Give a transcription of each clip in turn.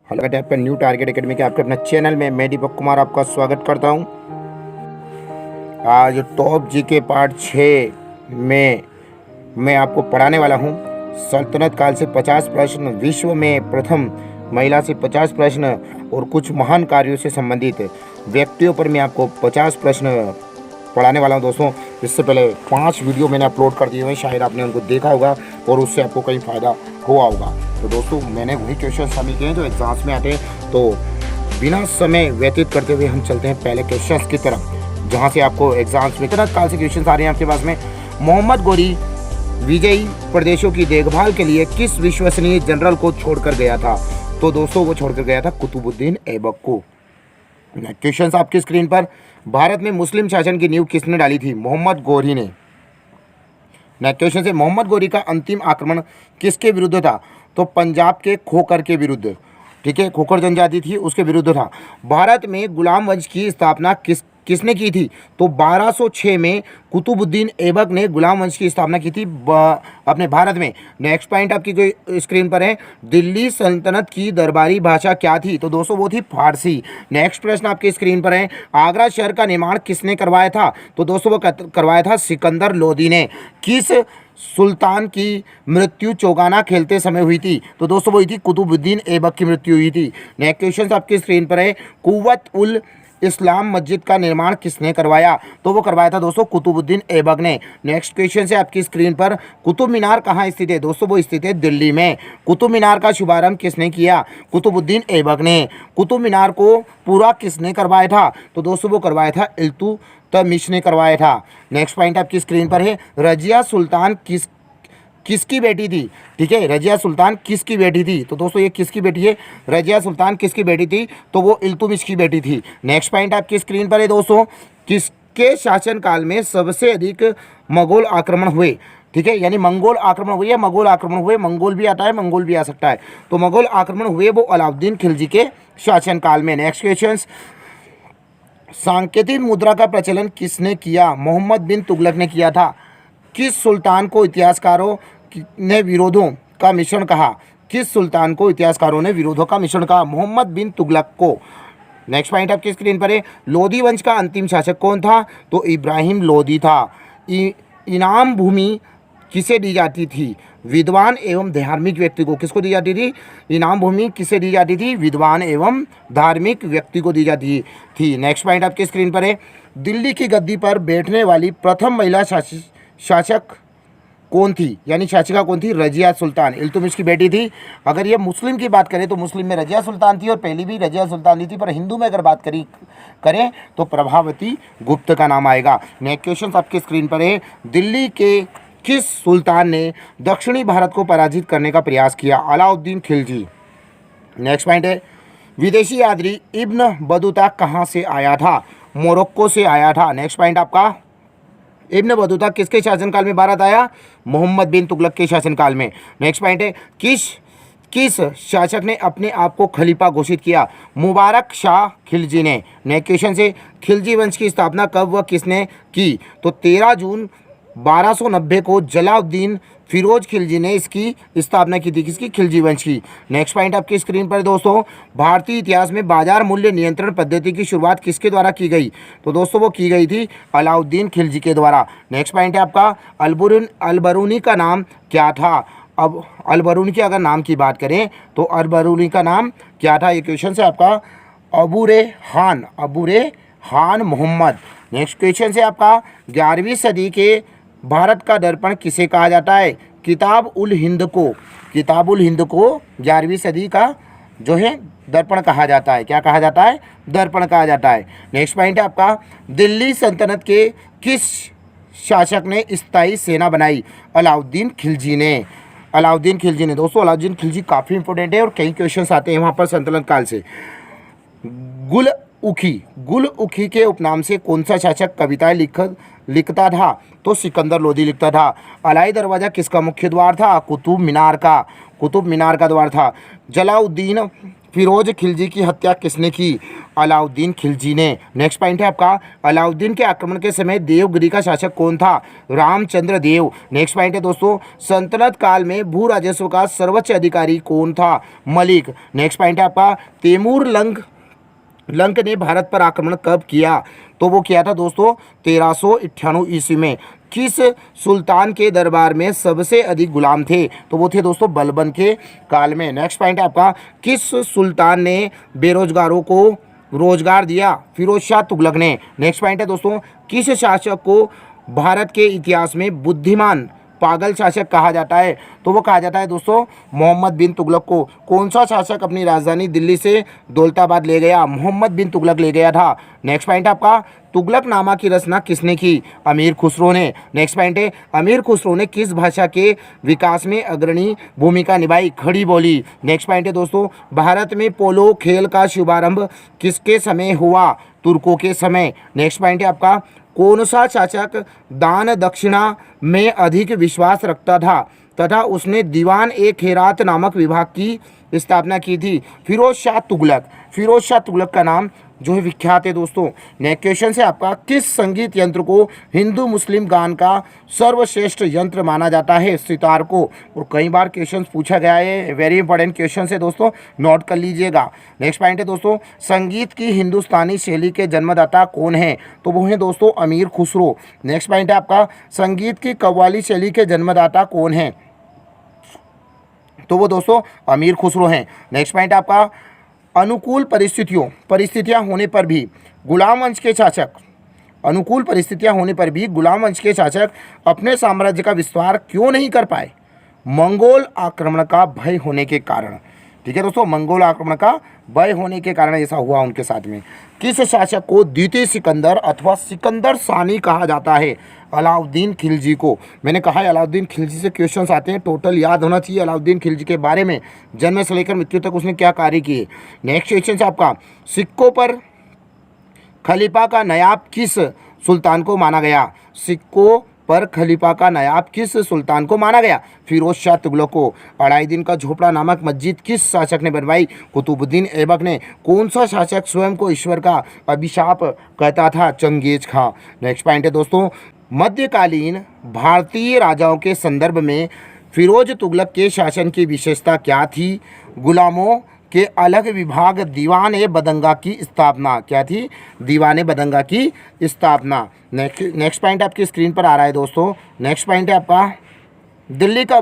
Hello tap पर new target academy के आपके अपना चैनल में मैं दीपक कुमार आपका स्वागत करता हूं। आज टॉप जी के पार्ट 6 में मैं आपको पढ़ाने वाला हूं सल्तनत काल से 50 प्रश्न, विश्व में प्रथम महिला से 50 प्रश्न और कुछ महान कार्यों से संबंधित व्यक्तियों पर मैं आपको 50 प्रश्न पढ़ाने वाला हूं दोस्तों। इससे पहले 5 वीडियो मैंने अपलोड कर दिए हुए हैं, शायद आपने उनको देखा होगा और उससे आपको कहीं फ़ायदा हुआ होगा। तो दोस्तों मैंने वही क्वेश्चन शामिल किए हैं जो एग्जाम्स में आते हैं। तो बिना समय व्यतीत करते हुए हम चलते हैं पहले क्वेश्चन की तरफ, जहाँ से आपको एग्जाम्स में सल्तनत काल से क्वेश्चन आ रहे हैं आपके पास में। मोहम्मद गोरी विजयी प्रदेशों की देखभाल के लिए किस विश्वसनीय जनरल को छोड़कर गया था? तो दोस्तों वो छोड़कर गया था कुतुबुद्दीन ऐबक को। क्वेश्चन आपकी स्क्रीन पर। भारत में मुस्लिम शासन की नींव किसने डाली थी? मोहम्मद गोरी ने। क्वेश्चन से मोहम्मद गोरी का अंतिम आक्रमण किसके विरुद्ध था? तो पंजाब के खोखर के विरुद्ध, ठीक है, खोखर जनजाति थी उसके विरुद्ध था। भारत में गुलाम वंश की स्थापना किसने की थी? तो 1206 में कुतुबुद्दीन ऐबक ने गुलाम वंश की स्थापना की थी अपने भारत में। नेक्स्ट पॉइंट आपकी कोई स्क्रीन पर है, दिल्ली सल्तनत की दरबारी भाषा क्या थी? तो दोस्तों वो थी फारसी। नेक्स्ट प्रश्न आपकी स्क्रीन पर है, आगरा शहर का निर्माण किसने करवाया था? तो दोस्तों वो करवाया था सिकंदर लोदी ने। किस सुल्तान की मृत्यु चौगाना खेलते समय हुई थी? तो दोस्तों वो हुई थी कुतुबुद्दीन ऐबक की मृत्यु हुई थी। नेक्स्ट क्वेश्चन आपकी स्क्रीन पर है, कुव्वत उल इस्लाम मस्जिद का निर्माण किसने करवाया? तो वो करवाया था दोस्तों कुतुबुद्दीन ऐबक ने। नेक्स्ट क्वेश्चन से आपकी स्क्रीन पर, कुतुब मीनार कहाँ स्थित है? दोस्तों वो स्थित है दिल्ली में। कुतुब मीनार का शुभारंभ किसने किया? कुतुबुद्दीन ऐबक ने। कुतुब मीनार को पूरा किसने करवाया था? तो दोस्तों वो करवाया था इल्तुतमिश ने करवाया था। नेक्स्ट पॉइंट आपकी स्क्रीन पर है, रजिया सुल्तान किसकी बेटी थी? ठीक है, रजिया सुल्तान किसकी बेटी थी? तो दोस्तों ये किसकी बेटी है? रजिया सुल्तान किसकी बेटी थी? तो वो इल्तुतमिश की बेटी थी। नेक्स्ट पॉइंट आपकी स्क्रीन पर है दोस्तों, किसके शासनकाल में सबसे अधिक मंगोल आक्रमण हुए? ठीक है, यानी मंगोल आक्रमण हुए या मंगोल आक्रमण हुए, मंगोल भी आता है मंगोल भी आ सकता है। तो मंगोल आक्रमण हुए वो अलाउद्दीन खिलजी के शासनकाल में। नेक्स्ट क्वेश्चन, सांकेतिक मुद्रा का प्रचलन किसने किया? मोहम्मद बिन तुगलक ने किया था। किस सुल्तान को इतिहासकारों ने विरोधों का मिश्रण कहा? किस सुल्तान को इतिहासकारों ने विरोधों का मिश्रण कहा? मोहम्मद बिन तुगलक को। नेक्स्ट पॉइंट आपकी स्क्रीन पर है, लोधी वंश का अंतिम शासक कौन था? तो इब्राहिम लोधी था। इनाम भूमि किसे दी जाती थी? विद्वान एवं धार्मिक व्यक्ति को। किसको दी जाती थी? इनाम भूमि किसे दी जाती थी? विद्वान एवं धार्मिक व्यक्ति को दी जाती थी। नेक्स्ट पॉइंट आपकी स्क्रीन पर है, दिल्ली की गद्दी पर बैठने वाली प्रथम महिला शासक कौन थी, यानी शासिका कौन थी? रजिया सुल्तान, इल्तुतमिश की बेटी थी। अगर ये मुस्लिम की बात करें तो मुस्लिम में रजिया सुल्तान थी और पहली भी रजिया सुल्तान ही थी, पर हिंदू में अगर बात करें तो प्रभावती गुप्त का नाम आएगा। नेक्स्ट क्वेश्चन आपके स्क्रीन पर है, दिल्ली के किस सुल्तान ने दक्षिणी भारत को पराजित करने का प्रयास किया? अलाउद्दीन खिलजी। नेक्स्ट पॉइंट है, विदेशी यात्री इब्न बतूता कहाँ से आया था? मोरक्को से आया था। नेक्स्ट पॉइंट आपका, इब्न बतूता किसके शासनकाल में भारत आया? मोहम्मद बिन तुगलक के शासनकाल में। नेक्स्ट पॉइंट है, किस शासक ने अपने आप को खलीफा घोषित किया? मुबारक शाह खिलजी ने। नेक्स्ट क्वेश्चन से, खिलजी वंश की स्थापना कब व किसने की? तो 13 जून 1290 को जलाउद्दीन फिरोज खिलजी ने इसकी स्थापना की थी। किसकी? खिलजी वंश की। नेक्स्ट पॉइंट आपकी स्क्रीन पर दोस्तों, भारतीय इतिहास में बाजार मूल्य नियंत्रण पद्धति की शुरुआत किसके द्वारा की गई? तो दोस्तों वो की गई थी अलाउद्दीन खिलजी के द्वारा। नेक्स्ट पॉइंट है आपका, अलबरूनी का नाम क्या था? अब अलबरूनी के अगर नाम की बात करें तो अलबरूनी का नाम क्या था? ये क्वेश्चन है आपका, अबूरे खान मोहम्मद। नेक्स्ट क्वेश्चन है आपका, 11वीं सदी के भारत का दर्पण किसे कहा जाता है? किताब उल हिंद को। किताब उल हिंद को 11वीं सदी का जो है दर्पण कहा जाता है। क्या कहा जाता है? दर्पण कहा जाता है। नेक्स्ट पॉइंट है आपका, दिल्ली सल्तनत के किस शासक ने स्थायी सेना बनाई? अलाउद्दीन खिलजी ने। अलाउद्दीन खिलजी ने। दोस्तों अलाउद्दीन खिलजी काफ़ी इंपॉर्टेंट है और कई क्वेश्चन आते हैं वहाँ पर सल्तनत काल से। गुल उखी के उपनाम से कौन सा शासक कविताएं लिखता था? तो सिकंदर लोदी लिखता था। अलाई दरवाज़ा किसका मुख्य द्वार था? कुतुब मीनार का। कुतुब मीनार का द्वार था। जलाउद्दीन फिरोज खिलजी की हत्या किसने की? अलाउद्दीन खिलजी ने। नेक्स्ट पॉइंट है आपका, अलाउद्दीन के आक्रमण के समय देवगिरी का शासक कौन था? रामचंद्र देव। नेक्स्ट पॉइंट है दोस्तों, सल्तनत काल में भू राजस्व का सर्वोच्च अधिकारी कौन था? मलिक। नेक्स्ट पॉइंट है आपका, तैमूर लंक ने भारत पर आक्रमण कब किया? तो वो किया था दोस्तों 1398 ईस्वी में। किस सुल्तान के दरबार में सबसे अधिक गुलाम थे? तो वो थे दोस्तों बलबन के काल में। नेक्स्ट पॉइंट है आपका, किस सुल्तान ने बेरोजगारों को रोजगार दिया? फिरोज शाह तुगलक ने। नेक्स्ट पॉइंट है दोस्तों, किस शासक को भारत के इतिहास में बुद्धिमान पागल शासक कहा जाता है? तो वो कहा जाता है दोस्तों मोहम्मद बिन तुगलक को। कौन सा शासक अपनी राजधानी दिल्ली से दौलताबाद ले गया? मोहम्मद बिन तुगलक ले गया था। नेक्स्ट पॉइंट आपका, तुगलकनामा की रचना किसने की? अमीर खुसरो ने। नेक्स्ट पॉइंट है, अमीर खुसरो ने किस भाषा के विकास में अग्रणी भूमिका निभाई? खड़ी बोली। नेक्स्ट पॉइंट है दोस्तों, भारत में पोलो खेल का शुभारंभ किसके समय हुआ? तुर्कों के समय। नेक्स्ट पॉइंट है आपका, कौन सा शासक दान दक्षिणा में अधिक विश्वास रखता था तथा उसने दीवान ए खैरात नामक विभाग की स्थापना की थी? फिरोज शाह तुगलक। फिरोज शाह तुगलक का नाम जो है विख्यात है दोस्तों। नेक्स्ट क्वेश्चन से आपका, किस संगीत यंत्र को हिंदू मुस्लिम गान का सर्वश्रेष्ठ यंत्र माना जाता है? सितार को। और कई बार क्वेश्चन पूछा गया है, वेरी इंपॉर्टेंट क्वेश्चन है दोस्तों, नोट कर लीजिएगा। नेक्स्ट पॉइंट है दोस्तों, संगीत की हिंदुस्तानी शैली के जन्मदाता कौन है? तो वो है दोस्तों अमीर खुसरो। नेक्स्ट पॉइंट है आपका, संगीत की कव्वाली शैली के जन्मदाता कौन है? तो वो दोस्तों अमीर खुसरो हैं। नेक्स्ट पॉइंट आपका, अनुकूल परिस्थितियां होने पर भी गुलाम वंश के शासक अनुकूल परिस्थितियां होने पर भी गुलाम वंश के शासक अपने साम्राज्य का विस्तार क्यों नहीं कर पाए? मंगोल आक्रमण का भय होने के कारण। ठीक है दोस्तों, मंगोल आक्रमण का भय होने के कारण ऐसा हुआ उनके साथ में। किस शासक को द्वितीय सिकंदर अथवा सिकंदर सानी कहा जाता है? अलाउद्दीन खिलजी को। मैंने कहा है अलाउद्दीन खिलजी से क्वेश्चंस आते हैं, टोटल याद होना चाहिए अलाउद्दीन खिलजी के बारे में, जन्म से लेकर मृत्यु तक उसने क्या कार्य किए। नेक्स्ट क्वेश्चन से आपका, सिक्कों पर खलीफा का नायाब किस सुल्तान को माना गया? सिक्कों पर खलीफा का नायाब किस सुल्तान को माना गया? फिरोज शाह तुगलक को। अढ़ाई दिन का झोपड़ा नामक मस्जिद किस शासक ने बनवाई? कुतुबुद्दीन ऐबक ने। कौन सा शासक स्वयं को ईश्वर का अभिशाप कहता था? चंगेज खां। नेक्स्ट पॉइंट है दोस्तों, मध्यकालीन भारतीय राजाओं के संदर्भ में फिरोज तुगलक के शासन की विशेषता क्या थी? गुलामों के अलग विभाग, दीवान ए बदंगा की स्थापना। क्या थी? दीवान ए बदंगा की स्थापना। नेक्स्ट पॉइंट आपकी स्क्रीन पर आ रहा है दोस्तों। नेक्स्ट पॉइंट है आपका, दिल्ली का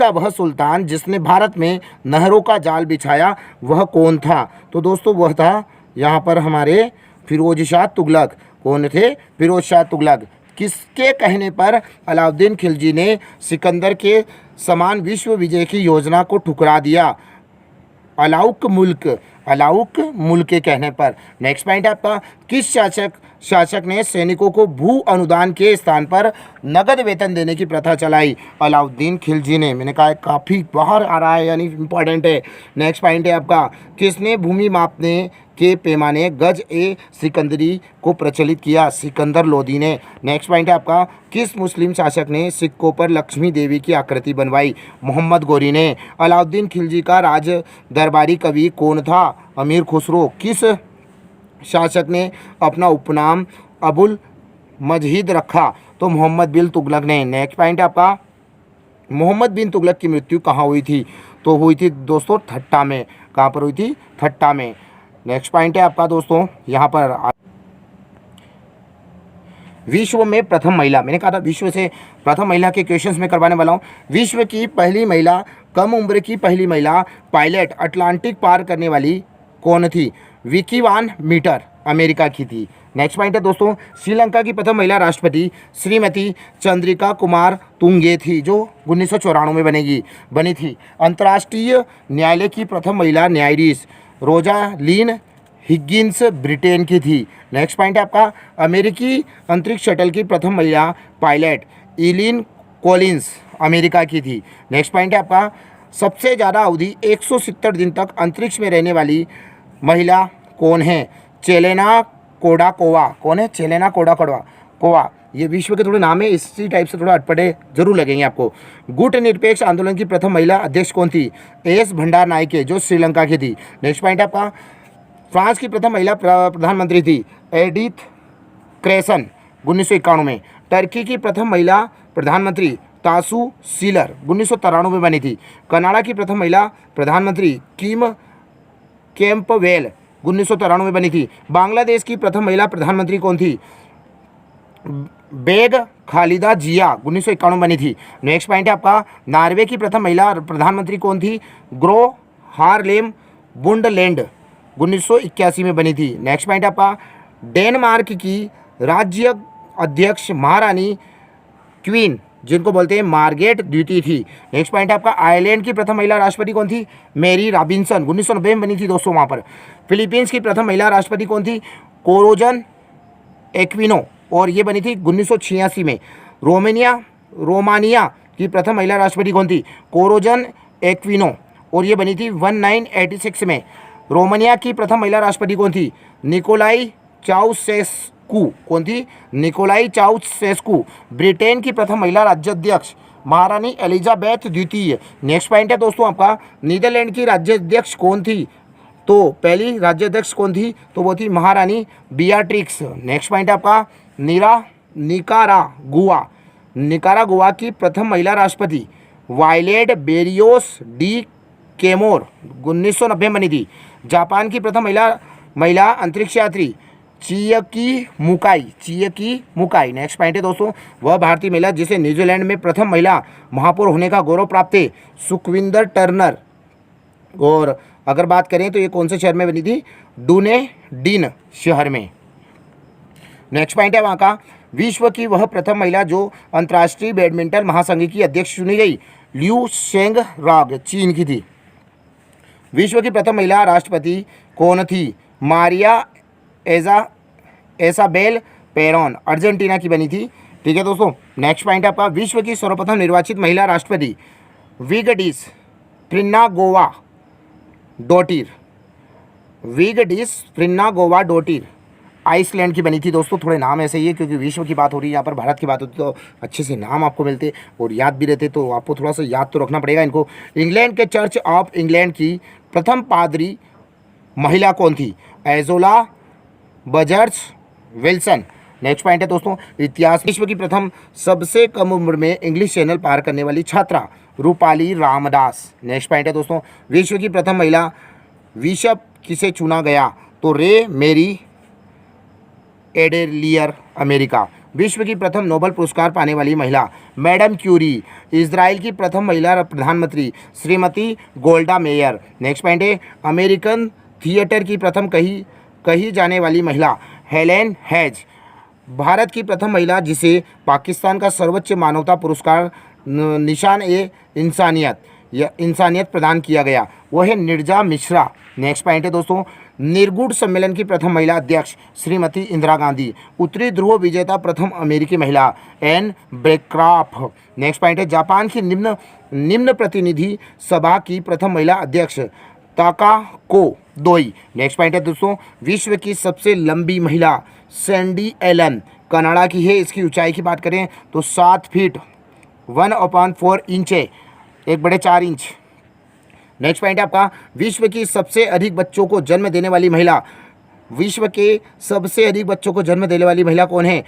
वह सुल्तान जिसने भारत में नहरों का जाल बिछाया वह कौन था? तो दोस्तों वह था यहाँ पर हमारे फिरोज शाह तुगलक। कौन थे? फिरोज शाह तुगलक। किसके कहने पर अलाउद्दीन खिलजी ने सिकंदर के समान विश्व विजय की योजना को ठुकरा दिया? अलाउक मुल्क के कहने पर। नेक्स्ट पॉइंट आपका, किस शासक ने सैनिकों को भू अनुदान के स्थान पर नगद वेतन देने की प्रथा चलाई? अलाउद्दीन खिलजी ने। मैंने कहा काफ़ी बाहर आ रहा है यानी इंपॉर्टेंट है। नेक्स्ट पॉइंट है आपका, किसने भूमि मापने के पैमाने गज ए सिकंदरी को प्रचलित किया? सिकंदर लोदी ने। नेक्स्ट पॉइंट है आपका, किस मुस्लिम शासक ने सिक्कों पर लक्ष्मी देवी की आकृति बनवाई? मोहम्मद गोरी ने। अलाउद्दीन खिलजी का राज दरबारी कवि कौन था? अमीर खुसरो। किस शासक ने अपना उपनाम अबुल मजहिद रखा? तो मोहम्मद बिन तुगलक ने। नेक्स्ट पॉइंट आपका, मोहम्मद बिन तुगलक की मृत्यु कहाँ हुई थी? तो हुई थी दोस्तों ठट्टा में। कहाँ पर हुई थी? ठट्टा में। नेक्स्ट पॉइंट है आपका दोस्तों यहाँ पर, विश्व में प्रथम महिला। मैंने कहा था विश्व से प्रथम महिला के क्वेश्चंस में करवाने वाला हूँ। विश्व की पहली महिला, कम उम्र की पहली महिला पायलट अटलांटिक पार करने वाली कौन थी? विकी वान मीटर, अमेरिका की थी। नेक्स्ट पॉइंट है दोस्तों, श्रीलंका की प्रथम महिला राष्ट्रपति श्रीमती चंद्रिका कुमार तुंगे थी, जो 1994 में बनी थी। अंतर्राष्ट्रीय न्यायालय की प्रथम महिला न्यायाधीश रोजालीन हिगिंस ब्रिटेन की थी। नेक्स्ट पॉइंट है आपका, अमेरिकी अंतरिक्ष शटल की प्रथम महिला पायलट इलिन कॉलिंस, अमेरिका की थी। नेक्स्ट पॉइंट है आपका, सबसे ज़्यादा अवधि 170 दिन तक अंतरिक्ष में रहने वाली महिला कौन है? चेलेना कोडाकोवा। कौन है? चेलेना कोडाकोवा। ये विश्व के थोड़े नाम है, इसी टाइप से थोड़ा अटपटे जरूर लगेंगे आपको। गुट निरपेक्ष आंदोलन की प्रथम महिला अध्यक्ष कौन थी? एस भंडार नायके, जो श्रीलंका की थी। नेक्स्ट पॉइंट आपका, फ्रांस की प्रथम महिला प्रधानमंत्री थी एडिथ क्रेसन 1991 में। टर्की की प्रथम महिला प्रधानमंत्री तासू सीलर 1993 में बनी थी। कनाडा की प्रथम महिला प्रधानमंत्री किम कैंपवेल 1993 में बनी थी। बांग्लादेश की प्रथम महिला प्रधानमंत्री कौन थी? बेग खालिदा जिया 1991 में बनी थी। नेक्स्ट पॉइंट है आपका, नॉर्वे की प्रथम महिला प्रधानमंत्री कौन थी? ग्रो हारलेम बुंडलैंड 1981 में बनी थी। नेक्स्ट पॉइंट आपका, डेनमार्क की राज्य अध्यक्ष महारानी क्वीन, जिनको बोलते हैं मार्गरेट द्वितीय थी। नेक्स्ट पॉइंट आपका, आयरलैंड की प्रथम महिला राष्ट्रपति कौन थी? मैरी रॉबिन्सन 1990 में बनी थी दोस्तों वहाँ पर। फिलीपींस की प्रथम महिला राष्ट्रपति कौन थी? कोरोजन एक्विनो, और ये बनी थी 1986 में। रोमानिया की प्रथम महिला राष्ट्रपति कौन थी? कोरोजन एक्विनो, और ये बनी थी 1986 में। रोमानिया की प्रथम महिला राष्ट्रपति कौन थी? निकोलाई चाउसेस्कू। कौन थी? निकोलाई चाउसेस्कू। ब्रिटेन की प्रथम महिला राज्याध्यक्ष महारानी एलिजाबेथ द्वितीय। नेक्स्ट पॉइंट है दोस्तों आपका, नीदरलैंड की राज्याध्यक्ष कौन थी? तो पहली राज्याध्यक्ष कौन थी? तो वो थी महारानी बियाट्रिक्स। नेक्स्ट पॉइंट आपका, निकारागुआ की प्रथम महिला राष्ट्रपति वायलेट बेरियोस डी केमोर 1990 में बनी थी। जापान की प्रथम महिला अंतरिक्ष यात्री चियकी मुकाई। नेक्स्ट पॉइंट है दोस्तों, वह भारतीय महिला जिसे न्यूजीलैंड में प्रथम महिला महापौर होने का गौरव प्राप्त है, सुखविंदर टर्नर। और अगर बात करें तो ये कौन से शहर में बनी थी? डुनेडिन शहर में। नेक्स्ट पॉइंट है वहाँ का, विश्व की वह प्रथम महिला जो अंतर्राष्ट्रीय बैडमिंटन महासंघ की अध्यक्ष चुनी गई, ल्यू शेंग राग, चीन की थी। विश्व की प्रथम महिला राष्ट्रपति कौन थी? मारिया एसाबेल पेरोन, अर्जेंटीना की बनी थी। ठीक है दोस्तों। नेक्स्ट पॉइंट आपका, विश्व की सर्वप्रथम निर्वाचित महिला राष्ट्रपति विगडिस फ्रिनागोवा डोटिर आइसलैंड की बनी थी दोस्तों। थोड़े नाम ऐसे ही है क्योंकि विश्व की बात हो रही है, यहाँ पर भारत की बात होती तो अच्छे से नाम आपको मिलते और याद भी रहते, तो आपको थोड़ा सा याद तो रखना पड़ेगा इनको। इंग्लैंड के चर्च ऑफ इंग्लैंड की प्रथम पादरी महिला कौन थी? Azolla buzzers Wilson. Next point है दोस्तों, इतिहास, विश्व की प्रथम सबसे कम उम्र में इंग्लिश चैनल पार करने वाली छात्रा रूपाली रामदास। नेक्स्ट पॉइंट है दोस्तों, विश्व की प्रथम महिला बिशप किसे चुना गया? तो रे मेरी एडेलियर, अमेरिका। विश्व की प्रथम नोबेल पुरस्कार पाने वाली महिला मैडम क्यूरी। इजराइल की प्रथम महिला प्रधानमंत्री श्रीमती गोल्डा मेयर। नेक्स्ट पॉइंट है, अमेरिकन थिएटर की प्रथम कही जाने वाली महिला हेलेन हेज। भारत की प्रथम महिला जिसे पाकिस्तान का सर्वोच्च मानवता पुरस्कार निशान ए इंसानियत प्रदान किया गया, वह है निर्जा मिश्रा। नेक्स्ट पॉइंट है दोस्तों, निर्गुण सम्मेलन की प्रथम महिला अध्यक्ष श्रीमती इंदिरा गांधी। उत्तरी ध्रुव विजेता प्रथम अमेरिकी महिला एन ब्रेक्राफ। नेक्स्ट पॉइंट है, जापान की निम्न प्रतिनिधि सभा की प्रथम महिला अध्यक्ष ताकाको दोई। नेक्स्ट पॉइंट है दोस्तों, विश्व की सबसे लंबी महिला सैंडी एलन, कनाडा की है। इसकी ऊंचाई की बात करें तो 7 फीट 1/4 इंच है, 1/4 इंच। नेक्स्ट पॉइंट है आपका, विश्व की सबसे अधिक बच्चों को जन्म देने वाली महिला। विश्व के सबसे अधिक बच्चों को जन्म देने वाली महिला कौन है?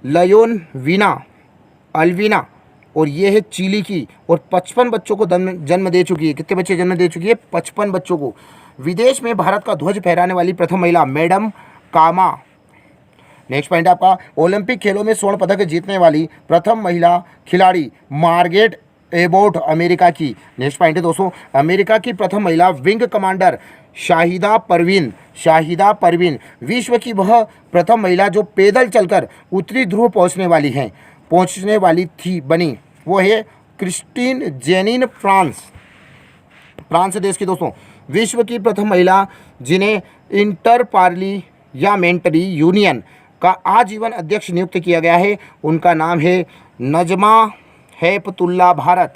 लयोनविना अल्विना, और ये है चिली की, और 55 बच्चों को जन्म दे चुकी है। कितने बच्चे जन्म दे चुकी है? 55 बच्चों को। विदेश में भारत का ध्वज फहराने वाली प्रथम महिला मैडम कामा। नेक्स्ट पॉइंट आपका, ओलंपिक खेलों में स्वर्ण पदक जीतने वाली प्रथम महिला खिलाड़ी मार्गरेट एबोट, अमेरिका की। नेक्स्ट पॉइंट है दोस्तों, अमेरिका की प्रथम महिला विंग कमांडर शाहिदा परवीन। विश्व की वह प्रथम महिला जो पैदल चलकर उत्तरी ध्रुव पहुंचने वाली थी बनी, वो है क्रिस्टीन जेनिन, फ्रांस देश की दोस्तों। विश्व की प्रथम महिला जिन्हें इंटर पार्लियामेंट्री यूनियन का आजीवन अध्यक्ष नियुक्त किया गया है, उनका नाम है नजमा हेपतुल्ला भारत।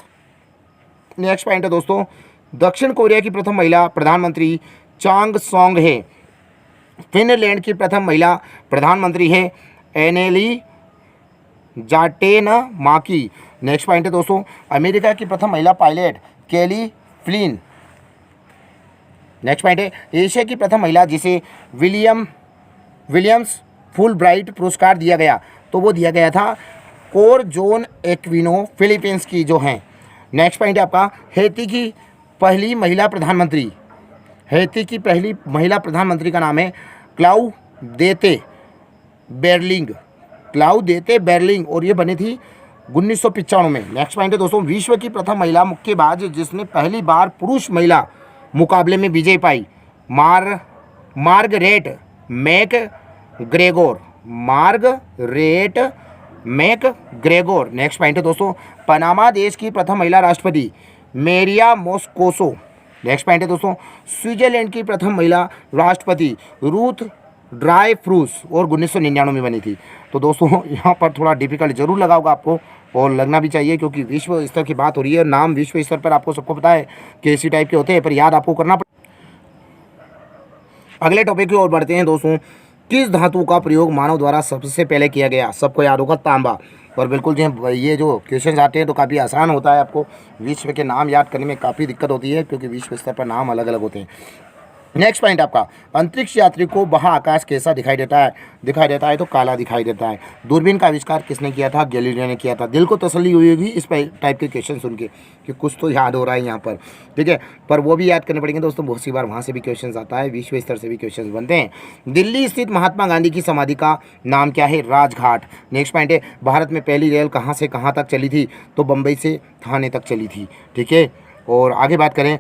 नेक्स्ट पॉइंट है दोस्तों, दक्षिण कोरिया की प्रथम महिला प्रधानमंत्री चांग सोंग है। फिनलैंड की प्रथम महिला प्रधानमंत्री है एनेली जाटेनमाकी। नेक्स्ट पॉइंट है दोस्तों, अमेरिका की प्रथम महिला पायलट केली फ्लिन। नेक्स्ट पॉइंट है, एशिया की प्रथम महिला जिसे विलियम्स फुलब्राइट पुरस्कार दिया गया, तो वो दिया गया था कोर जोन एक्विनो, फिलीपींस की जो हैं। नेक्स्ट पॉइंट है आपका, हैती की पहली महिला प्रधानमंत्री। हैती की पहली महिला प्रधानमंत्री का नाम है क्लाउदेते बेरलिंग। क्लाउदेते बेरलिंग, और ये बनी थी 1995 में। नेक्स्ट पॉइंट है दोस्तों, विश्व की प्रथम महिला मुक्केबाज जिसने पहली बार पुरुष महिला मुकाबले में विजय पाई, मार्गरेट मैकग्रेगोर। मार्गरेट मैकग्रेगोर। नेक्स्ट पॉइंट है दोस्तों, पनामा देश की प्रथम महिला राष्ट्रपति मेरिया मोस्कोसो। नेक्स्ट पॉइंट है दोस्तों, स्विट्जरलैंड की प्रथम महिला राष्ट्रपति रूथ ड्राइफ्रूस, और 1999 में बनी थी। तो दोस्तों यहाँ पर थोड़ा डिफिकल्ट जरूर लगा होगा आपको, और लगना भी चाहिए, क्योंकि विश्व स्तर की बात हो रही है। नाम विश्व स्तर पर आपको सबको पता है कि इसी टाइप के होते हैं, पर याद आपको करना पड़ेगा। अगले टॉपिक की ओर बढ़ते हैं दोस्तों, किस धातु का प्रयोग मानव द्वारा सबसे पहले किया गया? सबको याद होगा, तांबा। और बिल्कुल जो ये जो क्वेश्चन आते हैं तो काफ़ी आसान होता है, आपको विश्व के नाम याद करने में काफ़ी दिक्कत होती है, क्योंकि विश्व स्तर पर नाम अलग अलग होते हैं। नेक्स्ट पॉइंट आपका, अंतरिक्ष यात्री को वह आकाश कैसा दिखाई देता है? दिखाई देता है तो काला दिखाई देता है। दूरबीन का आविष्कार किसने किया था? गैलीलियो ने किया था। दिल को तसल्ली हुई होगी इस टाइप के क्वेश्चन सुन के कि कुछ तो याद हो रहा है यहाँ पर, ठीक है, पर वो भी याद करने पड़ेंगे दोस्तों। बहुत सी बार वहाँ से भी क्वेश्चन आता है, विश्व स्तर से भी क्वेश्चन बनते हैं। दिल्ली स्थित महात्मा गांधी की समाधि का नाम क्या है? राजघाट। नेक्स्ट पॉइंट है, भारत में पहली रेल कहाँ से कहाँ तक चली थी? तो बम्बई से थाने तक चली थी, ठीक है। और आगे बात करें,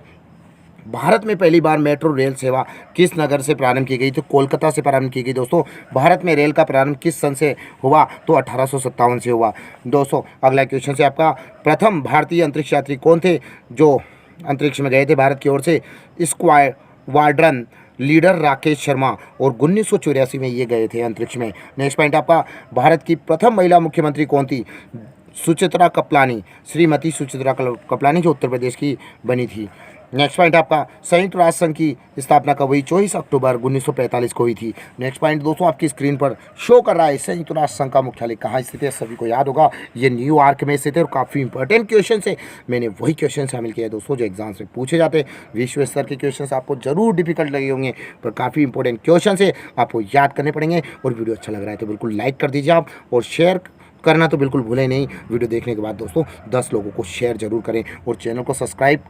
भारत में पहली बार मेट्रो रेल सेवा किस नगर से प्रारंभ की गई? तो कोलकाता से प्रारंभ की गई दोस्तों। भारत में रेल का प्रारंभ किस सन से हुआ? तो 1857 से हुआ दोस्तों। अगला क्वेश्चन से आपका, प्रथम भारतीय अंतरिक्ष यात्री कौन थे जो अंतरिक्ष में गए थे भारत की ओर से? स्क्वाड्रन लीडर राकेश शर्मा, और 1984 में ये गए थे अंतरिक्ष में। नेक्स्ट पॉइंट आपका, भारत की प्रथम महिला मुख्यमंत्री कौन थी? सुचित्रा कपलानी, श्रीमती सुचित्रा कपलानी, जो उत्तर प्रदेश की बनी थी। नेक्स्ट पॉइंट आपका, संयुक्त राष्ट्र संघ की स्थापना कब हुई? 24 अक्टूबर 1945 को हुई थी। नेक्स्ट पॉइंट दोस्तों आपकी स्क्रीन पर शो कर रहा है, संयुक्त राष्ट्र संघ का मुख्यालय कहाँ स्थित है? सभी को याद होगा, ये न्यूयॉर्क में स्थित है। और काफ़ी इंपॉर्टेंट क्वेश्चन है, मैंने वही क्वेश्चन शामिल किया है दोस्तों जो एग्जाम्स में पूछे जाते हैं। विश्व स्तर के क्वेश्चन आपको जरूर डिफिकल्ट लगे होंगे, पर काफ़ी इंपॉर्टेंट क्वेश्चन है, आपको याद करने पड़ेंगे। और वीडियो अच्छा लग रहा है तो बिल्कुल लाइक कर दीजिए आप, और शेयर करना तो बिल्कुल भूलें नहीं। वीडियो देखने के बाद दोस्तों 10 लोगों को शेयर जरूर करें, और चैनल को सब्सक्राइब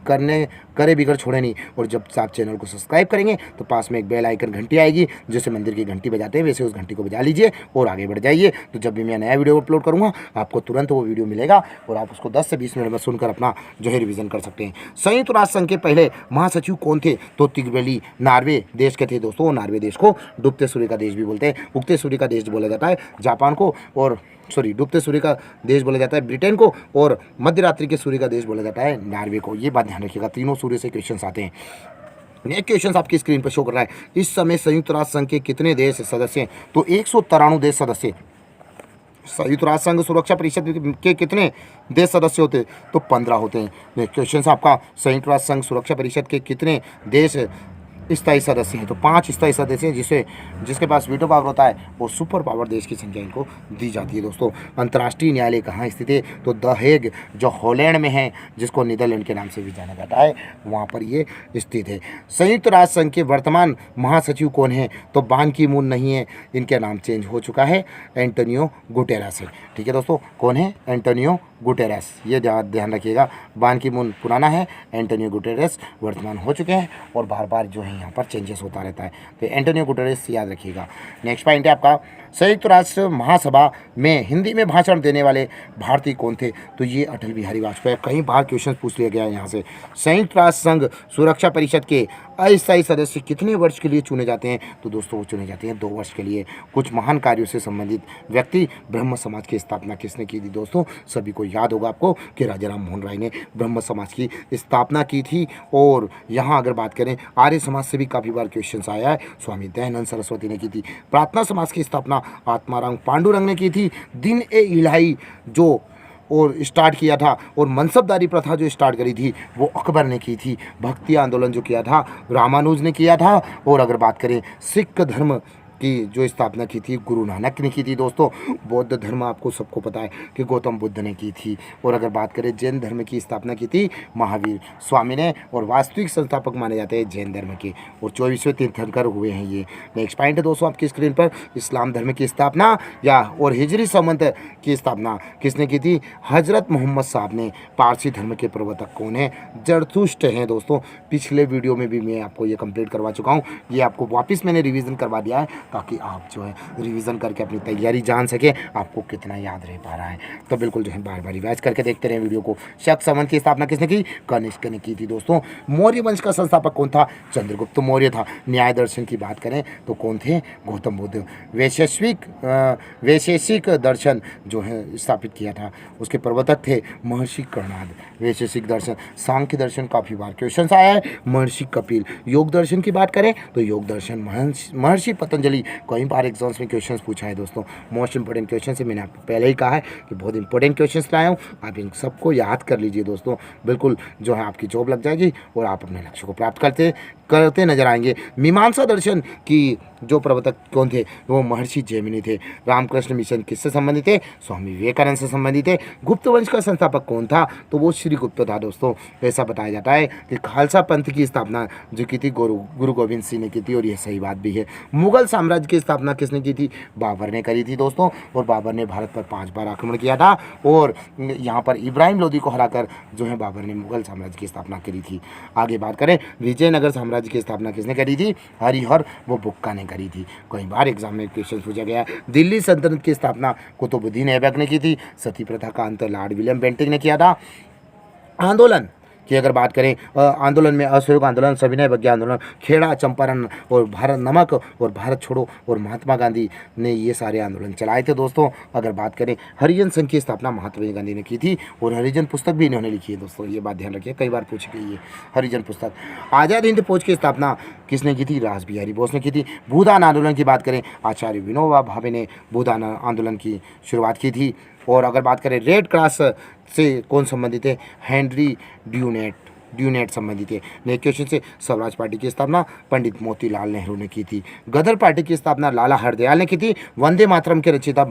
करे बिगड़ छोड़े नहीं। और जब आप चैनल को सब्सक्राइब करेंगे तो पास में एक बेल आइकन घंटी आएगी, जैसे मंदिर की घंटी बजाते हैं वैसे उस घंटी को बजा लीजिए और आगे बढ़ जाइए। तो जब भी मैं नया वीडियो अपलोड करूँगा आपको तुरंत वो वीडियो मिलेगा, और आप उसको 10 से 20 मिनट में सुनकर अपना जो है रिविजन कर सकते हैं। संयुक्त राष्ट्र संघ के पहले महासचिव कौन थे? तो तिग्बेली नॉर्वे देश के थे दोस्तों। नॉर्वे देश को डूबते सूर्य का देश भी बोलते हैं, उगते सूर्य का देश बोला जाता है जापान को, और डूबते सूर्य का देश बोला जाता है ब्रिटेन को, और मध्य रात्रि के सूर्य का देश बोला जाता है नॉर्वे को। ये बात ध्यान रखिएगा, तीनों सूर्य से क्वेश्चंस आते हैं। नेक्स्ट क्वेश्चन आपकी स्क्रीन पर शो कर रहा है, इस समय संयुक्त राष्ट्र संघ के कितने देश सदस्य हैं? तो 193 देश सदस्य। संयुक्त राष्ट्र संघ सुरक्षा परिषद के कितने देश सदस्य होते हैं? तो 15 होते हैं। नेक्स्ट क्वेश्चन आपका, संयुक्त राष्ट्र संघ सुरक्षा परिषद के कितने देश स्थायी सदस्य हैं? तो 5 स्थायी सदस्य हैं, जिसके पास वीटो पावर होता है वो सुपर पावर देश की संख्या इनको दी जाती है दोस्तों। अंतर्राष्ट्रीय न्यायालय कहाँ स्थित है? तो द हेग, जो हॉलैंड में है, जिसको नीदरलैंड के नाम से भी जाना जाता है, वहाँ पर ये स्थित है। संयुक्त राष्ट्र संघ के वर्तमान महासचिव कौन है? तो बान की मून नहीं है, इनका नाम चेंज हो चुका है, एंटोनियो गुटेरस है। ठीक है दोस्तों, कौन है? Antonio Guterres. ये ध्यान रखिएगा, बान की मून पुराना है, एंटोनियो गुटेरस वर्तमान हो चुके हैं, और बार बार जो है यहाँ पर चेंजेस होता रहता है, तो एंटोनियो गुटेरस याद रखिएगा। नेक्स्ट पॉइंट है आपका, संयुक्त राष्ट्र महासभा में हिंदी में भाषण देने वाले भारतीय कौन थे? तो ये अटल बिहारी वाजपेयी। कई बार क्वेश्चन पूछ लिया गया है यहाँ से। संयुक्त राष्ट्र संघ सुरक्षा परिषद के अस्थायी सदस्य कितने वर्ष के लिए चुने जाते हैं? तो दोस्तों वो चुने जाते हैं 2 वर्ष के लिए। कुछ महान कार्यों से संबंधित व्यक्ति, ब्रह्म समाज की स्थापना किसने की थी? दोस्तों सभी को याद होगा आपको कि राजा राम मोहन राय ने ब्रह्म समाज की स्थापना की थी। और यहाँ अगर बात करें आर्य समाज से भी काफ़ी बार क्वेश्चन आया है, स्वामी दयानंद सरस्वती ने की थी। प्रार्थना समाज की स्थापना आत्माराम पांडुरंग ने की थी। दिन ए इलाही जो और स्टार्ट किया था, और मनसबदारी प्रथा जो स्टार्ट करी थी वो अकबर ने की थी। भक्ति आंदोलन जो किया था रामानुज ने किया था। और अगर बात करें सिख धर्म की जो स्थापना की थी गुरु नानक ने की थी दोस्तों। बौद्ध धर्म आपको सबको पता है कि गौतम बुद्ध ने की थी। और अगर बात करें जैन धर्म की स्थापना की थी महावीर स्वामी ने, और वास्तविक संस्थापक माने जाते हैं जैन धर्म के, और 24वें तीर्थंकर हुए हैं ये। नेक्स्ट पॉइंट है दोस्तों आपकी स्क्रीन पर, इस्लाम धर्म की स्थापना या और हिजरी संवत की स्थापना किसने की थी? हजरत मोहम्मद साहब ने। पारसी धर्म के प्रवर्तक कौन है? जरथुष्ट हैं दोस्तों। पिछले वीडियो में भी मैं आपको ये कंप्लीट करवा चुका हूँ, ये आपको वापस मैंने रिवीजन करवा दिया है ताकि आप जो है रिवीजन करके अपनी तैयारी जान सके आपको कितना याद रह पा रहा है। तो बिल्कुल जो है बार बार रिवाइज करके देखते रहे वीडियो को। शक संवत की स्थापना किसने की? कनिष्क ने की थी दोस्तों। मौर्य वंश का संस्थापक कौन था? चंद्रगुप्त मौर्य था। न्याय दर्शन की बात करें तो कौन थे? गौतम बुद्ध। वैशेषिक दर्शन जो है स्थापित किया था, उसके प्रवर्तक थे महर्षि कर्णाद। वैशेषिक दर्शन, सांख्य दर्शन काफी बार क्वेश्चन आया है, महर्षि कपिल। योग दर्शन की बात करें तो योग दर्शन महर्षि पतंजलि। कई बार एग्जाम्स में क्वेश्चन पूछा है दोस्तों, मोस्ट इंपोर्टेंट क्वेश्चन से मैंने आपको पहले ही कहा है कि बहुत इंपॉर्टेंट क्वेश्चन लाया हूँ, आप इन सबको याद कर लीजिए दोस्तों। बिल्कुल जो है आपकी जॉब लग जाएगी और आप अपने लक्ष्य को प्राप्त करते नजर आएंगे। मीमांसा दर्शन की जो प्रवर्तक कौन थे? वो महर्षि जैमिनी थे। रामकृष्ण मिशन किससे संबंधित थे? स्वामी विवेकानंद से संबंधित थे। गुप्त वंश का संस्थापक कौन था? तो वो श्री गुप्त था दोस्तों। ऐसा बताया जाता है कि खालसा पंथ की स्थापना जो की थी गुरु गोविंद सिंह ने की थी, और यह सही बात भी है। मुगल साम्राज्य की स्थापना किसने की थी? बाबर ने करी थी दोस्तों। और बाबर ने भारत पर 5 बार आक्रमण किया था, और यहाँ पर इब्राहिम लोदी को हराकर जो है बाबर ने मुगल साम्राज्य की स्थापना करी थी। आगे बात करें विजयनगर साम्राज्य की स्थापना किसने करी थी? हरिहर वो बुक्का ने करी थी। कई बार एग्जाम में क्वेश्चन पूछा गया है। दिल्ली सल्तनत की स्थापना कुतुबुद्दीन ऐबक ने की थी। सती प्रथा का अंत लॉर्ड विलियम बेंटिंक ने किया था। आंदोलन की अगर बात करें, आंदोलन में असहयोग आंदोलन, सविनय अवज्ञा आंदोलन, खेड़ा चंपारण और भारत नमक और भारत छोड़ो और महात्मा गांधी ने ये सारे आंदोलन चलाए थे दोस्तों। अगर बात करें हरिजन संघ की स्थापना महात्मा गांधी ने की थी, और हरिजन पुस्तक भी इन्होंने लिखी है दोस्तों, ये बात ध्यान रखिए, कई बार पूछी गई है हरिजन पुस्तक। आज़ाद हिंद फौज की स्थापना किसने की थी? रास बिहारी बोस ने की थी। भूदान आंदोलन की बात करें, आचार्य विनोबा भावे ने भूदान आंदोलन की शुरुआत की थी। और अगर बात करें रेड क्रॉस से कौन संबंधित है? हेनरी ड्यूनेट संबंधित है। नेक्स्ट क्वेश्चन से स्वराज पार्टी की स्थापना पंडित मोतीलाल नेहरू ने की थी। गदर पार्टी की स्थापना लाला हरदयाल ने की थी। वंदे मातरम के रचयिता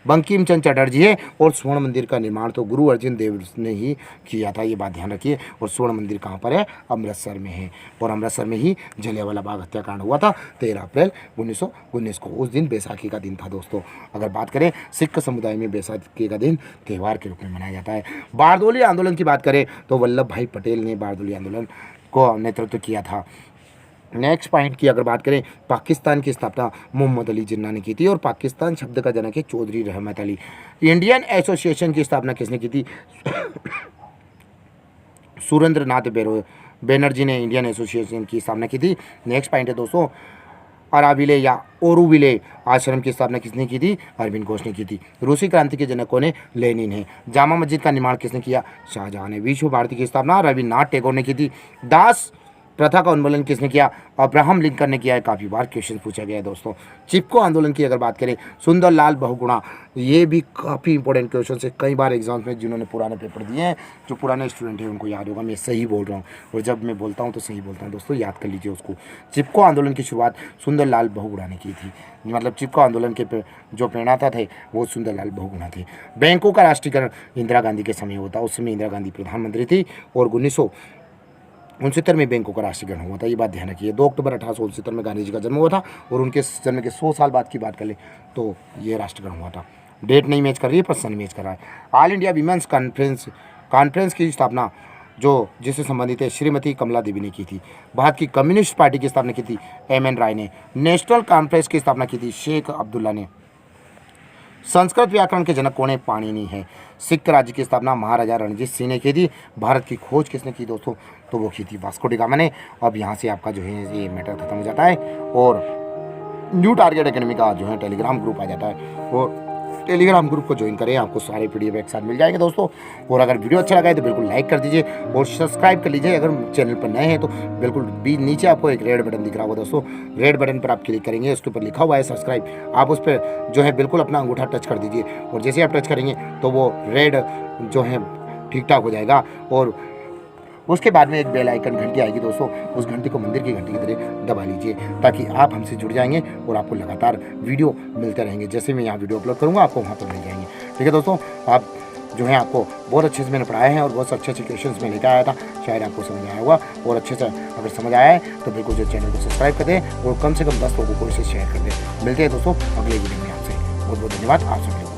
बंकिम चंद्र चटर्जी है। और स्वर्ण मंदिर का निर्माण तो गुरु अर्जुन देव ने ही किया था, ये बात ध्यान रखिए। और स्वर्ण मंदिर कहाँ पर है? अमृतसर में है। और अमृतसर में ही जलियांवाला बाग हत्याकांड हुआ था 13 अप्रैल 1919 को। उस दिन बैसाखी का दिन था दोस्तों। अगर बात करें सिख समुदाय में बैसाखी का दिन त्यौहार के रूप में मनाया जाता है। बारदोली आंदोलन की बात करें तो वल्लभ भाई पटेल ने बारदोली आंदोलन को नेतृत्व किया था। नेक्स्ट पॉइंट की अगर बात करें, पाकिस्तान की स्थापना मोहम्मद अली जिन्ना ने की थी। और पाकिस्तान शब्द का जनक है चौधरी रहमत अली। इंडियन एसोसिएशन की स्थापना किसने की थी? सुरेंद्र नाथ बैनर्जी ने इंडियन एसोसिएशन की स्थापना की थी। नेक्स्ट पॉइंट है दोस्तों, अराविले या ओरुविले आश्रम की स्थापना किसने की थी? अरविंद घोष ने की थी। रूसी क्रांति के जनक कौन है? लेनिन है। जामा मस्जिद का निर्माण किसने किया? शाहजहां ने। विश्व भारती की स्थापना रविन्द्रनाथ टैगोर ने की थी। दास प्रथा का उन्मूलन किसने किया? अब्राहम लिंकन ने किया है। काफ़ी बार क्वेश्चन पूछा गया है दोस्तों। चिपको आंदोलन की अगर बात करें, सुंदरलाल बहुगुणा, ये भी काफ़ी इंपॉर्टेंट क्वेश्चन है। कई बार एग्जाम्स में जिन्होंने पुराने पेपर दिए हैं, जो पुराने स्टूडेंट हैं उनको याद होगा, मैं सही बोल रहा हूँ। और जब मैं बोलता हूँ तो सही बोलता हूँ दोस्तों, याद कर लीजिए उसको। चिपको आंदोलन की शुरुआत सुंदरलाल बहुगुणा ने की थी। मतलब चिपको आंदोलन के जो प्रेरणाता थे वो सुंदरलाल बहुगुणा थे। बैंकों का राष्ट्रीयकरण इंदिरा गांधी के समय होता, उस समय इंदिरा गांधी प्रधानमंत्री थी। और 1969 में बैंकों का राष्ट्रीयकरण हुआ था, ये बात ध्यान रखिए। 2 अक्टूबर 1869 में गांधी जी का जन्म हुआ था। और उनके जन्म के 100 साल बाद की बात कर ले तो ये राष्ट्रीयकरण हुआ था। डेट नहीं मैच कर रही है, पर सन मैच कर रहा है। ऑल इंडिया वीमेंस कॉन्फ्रेंस की स्थापना जो जिससे संबंधित है श्रीमती कमला देवी ने की थी। भारत की कम्युनिस्ट पार्टी की स्थापना की थी एम.एन. राय ने। नेशनल कॉन्फ्रेंस की स्थापना की थी शेख अब्दुल्ला ने। संस्कृत व्याकरण के जनक कौन है? पाणिनि है। सिख राज्य की स्थापना महाराजा रणजीत सिंह ने की थी। भारत की खोज किसने की दोस्तों? तो वो की थी वास्को डी गामा ने। अब यहाँ से आपका जो है ये मैटर खत्म हो जाता है, और न्यू टारगेट एकेडमी का जो है टेलीग्राम ग्रुप आ जाता है। और टेलीग्राम ग्रुप को ज्वाइन करें, आपको सारे PDF एक साथ मिल जाएंगे दोस्तों। और अगर वीडियो अच्छा लगा है तो बिल्कुल लाइक कर दीजिए और सब्सक्राइब कर लीजिए। अगर चैनल पर नए हैं तो बिल्कुल भी नीचे आपको एक रेड बटन दिख रहा होगा दोस्तों, रेड बटन पर आप क्लिक करेंगे, उसके ऊपर लिखा हुआ है सब्सक्राइब, आप उस पर जो है बिल्कुल अपना अंगूठा टच कर दीजिए। और जैसे आप टच करेंगे तो वो रेड जो है ठीक ठाक हो जाएगा। और उसके बाद में एक बेल आइकन घंटी आएगी दोस्तों, उस घंटी को मंदिर की घंटी की तरह दबा लीजिए, ताकि आप हमसे जुड़ जाएंगे और आपको लगातार वीडियो मिलते रहेंगे। जैसे मैं यहाँ वीडियो अपलोड करूँगा आपको वहाँ पर मिल जाएंगे। ठीक है दोस्तों, आप जो है आपको बहुत अच्छे से मैंने पढ़ाए हैं और बहुत अच्छे अच्छे क्वेश्चंस में लेकर आया था, शायद आपको समझ आया होगा। और अच्छे से अगर समझ आया है तो बिल्कुल जो चैनल को सब्सक्राइब कर दें और कम से कम 10 लोगों को इसे शेयर कर दें। मिलते हैं दोस्तों अगले वीडियो में आपसे। बहुत बहुत धन्यवाद आप सभी।